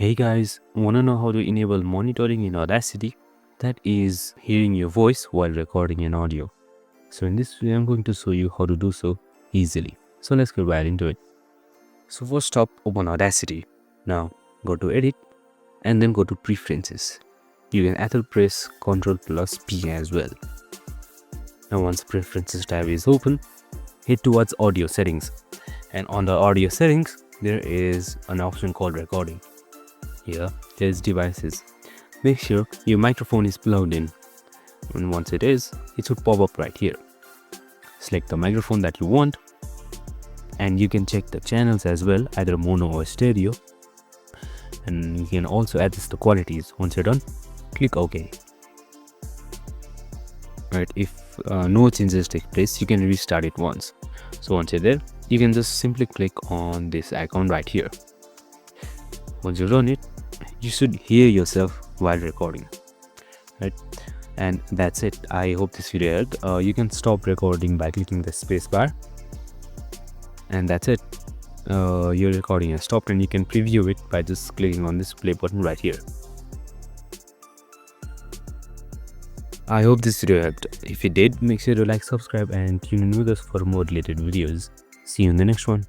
Hey guys, wanna know how to enable monitoring in Audacity? That is hearing your voice while recording an audio. So in this video, I'm going to show you how to do so easily. So let's get right into it. So first up, open Audacity. Now go to Edit and then go to Preferences. You can either press Ctrl+P as well. Now once Preferences tab is open, head towards Audio Settings. And on the Audio Settings, there is an option called Recording. Here, there's Devices. Make sure your microphone is plugged in. And once it is, it should pop up right here. Select the microphone that you want. And you can check the channels as well, either mono or stereo. And you can also adjust the qualities. Once you're done, click OK. Right, if no changes take place, you can restart it once. So once you're there, you can just simply click on this icon right here. Once you run it, you should hear yourself while recording, right? And that's it. I hope this video helped. You can stop recording by clicking the space bar, and that's it. Your recording has stopped, and you can preview it by just clicking on this play button right here. I hope this video helped. If it did, make sure to like, subscribe, and tune in with us for more related videos. See you in the next one.